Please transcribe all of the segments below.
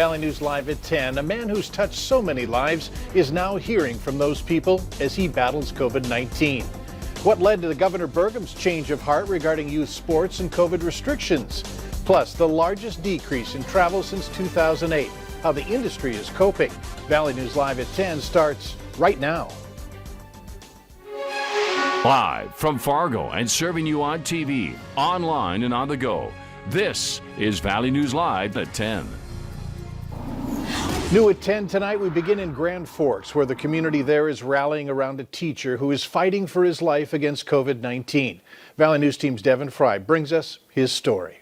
Valley News Live at 10. A man who's touched so many lives is now hearing from those people as he battles COVID-19. What led to Governor Burgum's change of heart regarding youth sports and COVID restrictions? Plus, the largest decrease in travel since 2008. How the industry is coping. Valley News Live at 10 starts right now. Live from Fargo and serving you on TV, online and on the go. This is Valley News Live at 10. New at 10 tonight, we begin in Grand Forks, where the community there is rallying around a teacher who is fighting for his life against COVID-19. Valley News Team's Devin Fry brings us his story.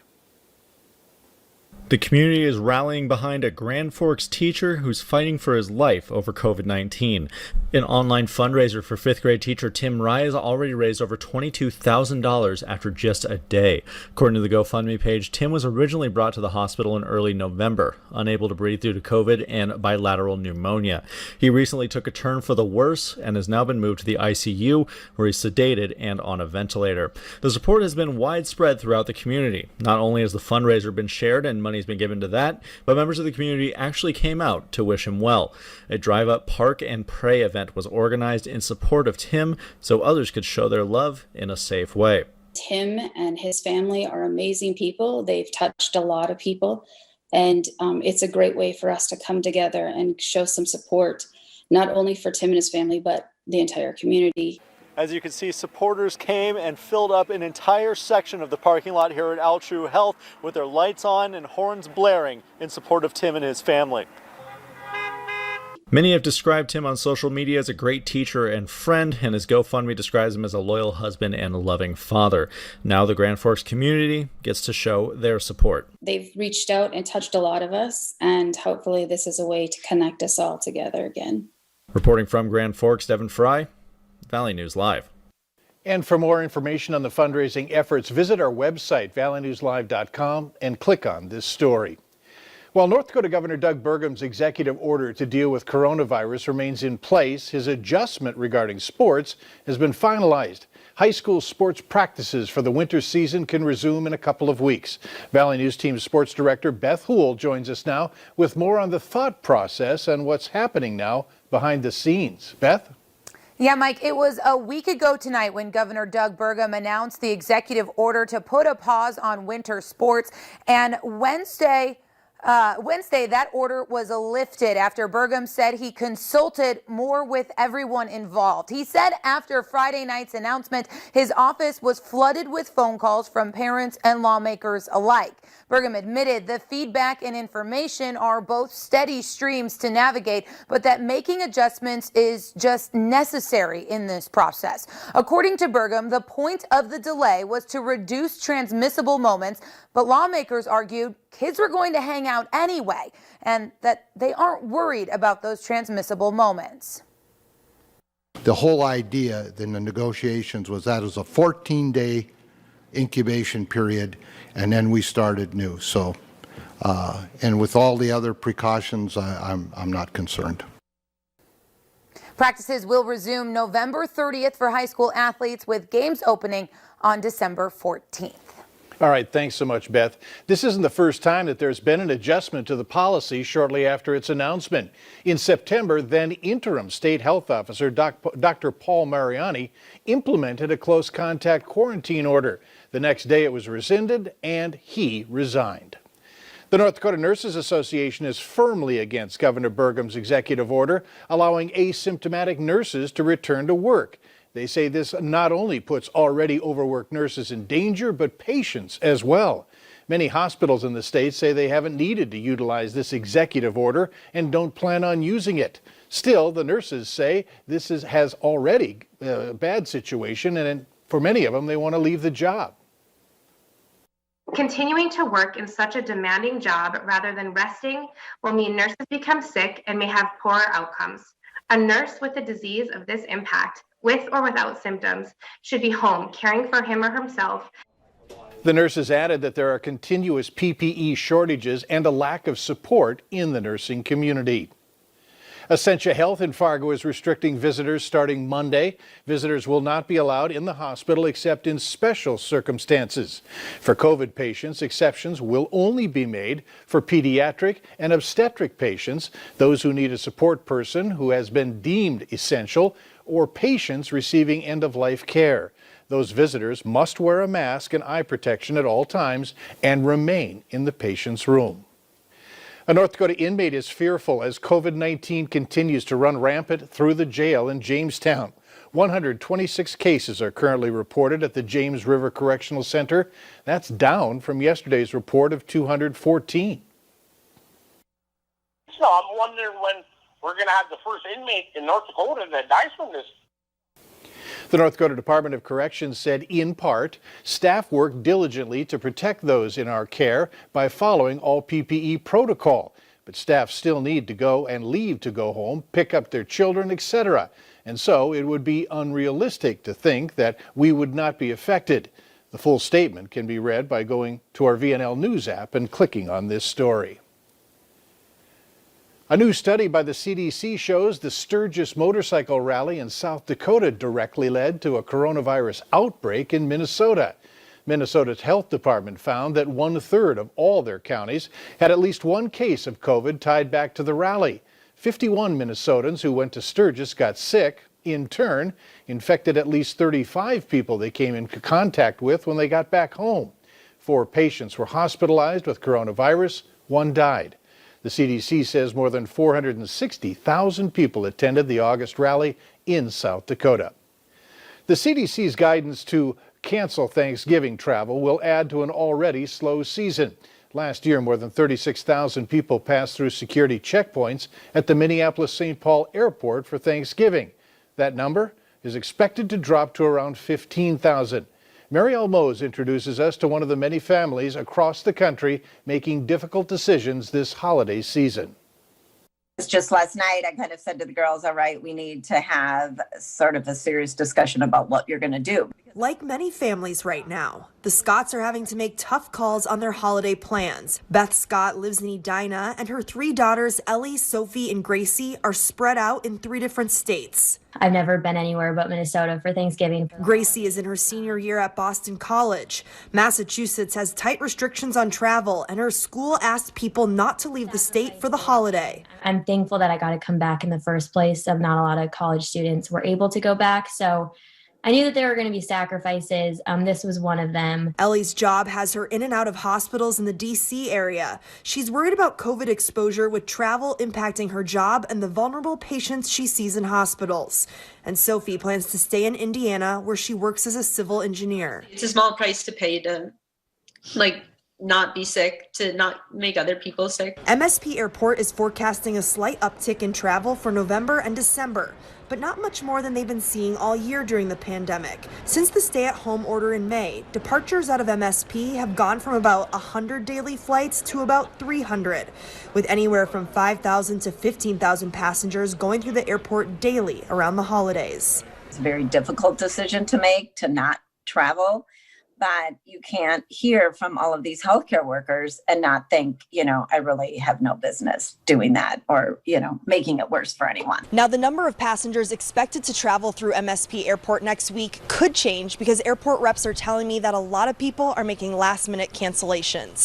The community is rallying behind a Grand Forks teacher who's fighting for his life over COVID-19. An online fundraiser for fifth grade teacher Tim Rye has already raised over $22,000 after just a day. According to the GoFundMe page, Tim was originally brought to the hospital in early November, unable to breathe due to COVID and bilateral pneumonia. He recently took a turn for the worse and has now been moved to the ICU, where he's sedated and on a ventilator. The support has been widespread throughout the community. Not only has the fundraiser been shared and money's been given to that, but members of the community actually came out to wish him well. A drive-up park and pray event was organized in support of Tim so others could show their love in a safe way. Tim and his family are amazing people. They've touched a lot of people, and it's a great way for us to come together and show some support, not only for Tim and his family, but the entire community. As you can see, supporters came and filled up an entire section of the parking lot here at Altru Health with their lights on and horns blaring in support of Tim and his family. Many have described Tim on social media as a great teacher and friend, and his GoFundMe describes him as a loyal husband and a loving father. Now the Grand Forks community gets to show their support. They've reached out and touched a lot of us, and hopefully this is a way to connect us all together again. Reporting from Grand Forks, Devin Fry, Valley News Live. And for more information on the fundraising efforts, visit our website, valleynewslive.com, and click on this story. While North Dakota Governor Doug Burgum's executive order to deal with coronavirus remains in place, his adjustment regarding sports has been finalized. High school sports practices for the winter season can resume in a couple of weeks. Valley News Team Sports Director Beth Houle joins us now with more on the thought process and what's happening now behind the scenes. Beth? Yeah, Mike, it was a week ago tonight when Governor Doug Burgum announced the executive order to put a pause on winter sports, and Wednesday, that order was lifted after Burgum said he consulted more with everyone involved. He said after Friday night's announcement, his office was flooded with phone calls from parents and lawmakers alike. Burgum admitted the feedback and information are both steady streams to navigate, but that making adjustments is just necessary in this process. According to Burgum, the point of the delay was to reduce transmissible moments, but lawmakers argued kids were going to hang out anyway, and that they aren't worried about those transmissible moments. The whole idea in the negotiations was that it was a 14-day incubation period, and then we started new. So, and with all the other precautions, I'm not concerned. Practices will resume November 30th for high school athletes, with games opening on December 14th. All right, thanks so much, Beth. This isn't the first time that there's been an adjustment to the policy shortly after its announcement. In September, then interim state health officer Dr. Paul Mariani implemented a close contact quarantine order. The next day it was rescinded and he resigned. The North Dakota Nurses Association is firmly against Governor Burgum's executive order allowing asymptomatic nurses to return to work. They say this not only puts already overworked nurses in danger, but patients as well. Many hospitals in the state say they haven't needed to utilize this executive order and don't plan on using it. Still, the nurses say this has already a bad situation, and for many of them, they want to leave the job. Continuing to work in such a demanding job rather than resting will mean nurses become sick and may have poorer outcomes. A nurse with a disease of this impact, with or without symptoms, should be home caring for him or herself. The nurses added that there are continuous PPE shortages and a lack of support in the nursing community. Essentia Health in Fargo is restricting visitors starting Monday. Visitors will not be allowed in the hospital except in special circumstances. For COVID patients, exceptions will only be made for pediatric and obstetric patients, those who need a support person who has been deemed essential, or patients receiving end-of-life care. Those visitors must wear a mask and eye protection at all times and remain in the patient's room. A North Dakota inmate is fearful as COVID-19 continues to run rampant through the jail in Jamestown. 126 cases are currently reported at the James River Correctional Center. That's down from yesterday's report of 214. So I'm wondering when we're going to have the first inmate in North Dakota that dies from this. The North Dakota Department of Corrections said, in part, staff work diligently to protect those in our care by following all PPE protocol. But staff still need to go and leave to go home, pick up their children, etc. And so it would be unrealistic to think that we would not be affected. The full statement can be read by going to our VNL News app and clicking on this story. A new study by the CDC shows the Sturgis motorcycle rally in South Dakota directly led to a coronavirus outbreak in Minnesota. Minnesota's health department found that 1/3 of all their counties had at least one case of COVID tied back to the rally. 51 Minnesotans who went to Sturgis got sick, in turn, infected at least 35 people they came in contact with when they got back home. 4 patients were hospitalized with coronavirus, 1 died. The CDC says more than 460,000 people attended the August rally in South Dakota. The CDC's guidance to cancel Thanksgiving travel will add to an already slow season. Last year, more than 36,000 people passed through security checkpoints at the Minneapolis-St. Paul Airport for Thanksgiving. That number is expected to drop to around 15,000. Marielle Mose introduces us to one of the many families across the country making difficult decisions this holiday season. It's just last night, I kind of said to the girls, all right, we need to have sort of a serious discussion about what you're going to do. Like many families right now, the Scotts are having to make tough calls on their holiday plans. Beth Scott lives in Edina, and her 3 daughters, Ellie, Sophie, and Gracie, are spread out in 3 different states. I've never been anywhere but Minnesota for Thanksgiving. Gracie is in her senior year at Boston College. Massachusetts has tight restrictions on travel, and her school asked people not to leave the state for the holiday. I'm thankful that I got to come back in the first place. Not a lot of college students were able to go back, so I knew that there were going to be sacrifices. This was one of them. Ellie's job has her in and out of hospitals in the D.C. area. She's worried about COVID exposure with travel impacting her job and the vulnerable patients she sees in hospitals. And Sophie plans to stay in Indiana, where she works as a civil engineer. It's a small price to pay to, not be sick, to not make other people sick. MSP Airport is forecasting a slight uptick in travel for November and December, but not much more than they've been seeing all year during the pandemic. Since the stay-at-home order in May, departures out of MSP have gone from about 100 daily flights to about 300, with anywhere from 5,000 to 15,000 passengers going through the airport daily around the holidays. It's a very difficult decision to make to not travel, but you can't hear from all of these healthcare workers and not think, I really have no business doing that or, making it worse for anyone. Now, the number of passengers expected to travel through MSP Airport next week could change because airport reps are telling me that a lot of people are making last-minute cancellations.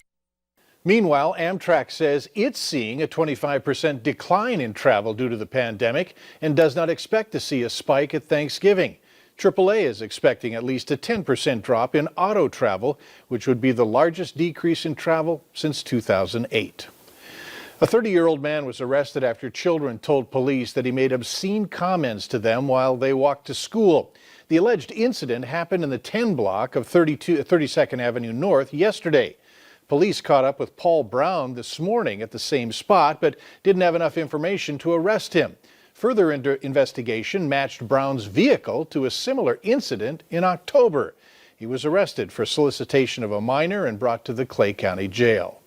Meanwhile, Amtrak says it's seeing a 25% decline in travel due to the pandemic and does not expect to see a spike at Thanksgiving. AAA is expecting at least a 10% drop in auto travel, which would be the largest decrease in travel since 2008. A 30-year-old man was arrested after children told police that he made obscene comments to them while they walked to school. The alleged incident happened in the 10 block of 32nd Avenue North yesterday. Police caught up with Paul Brown this morning at the same spot, but didn't have enough information to arrest him. Further investigation matched Brown's vehicle to a similar incident in October. He was arrested for solicitation of a minor and brought to the Clay County Jail.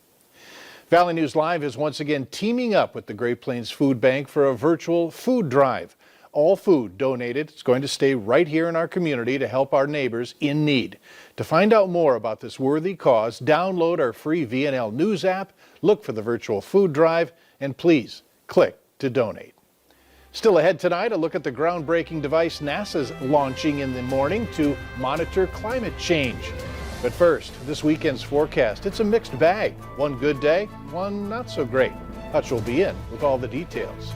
Valley News Live is once again teaming up with the Great Plains Food Bank for a virtual food drive. All food donated is going to stay right here in our community to help our neighbors in need. To find out more about this worthy cause, download our free VNL News app, look for the virtual food drive, and please click to donate. Still ahead tonight, a look at the groundbreaking device NASA's launching in the morning to monitor climate change. But first, this weekend's forecast. It's a mixed bag. One good day, one not so great. Hutch will be in with all the details.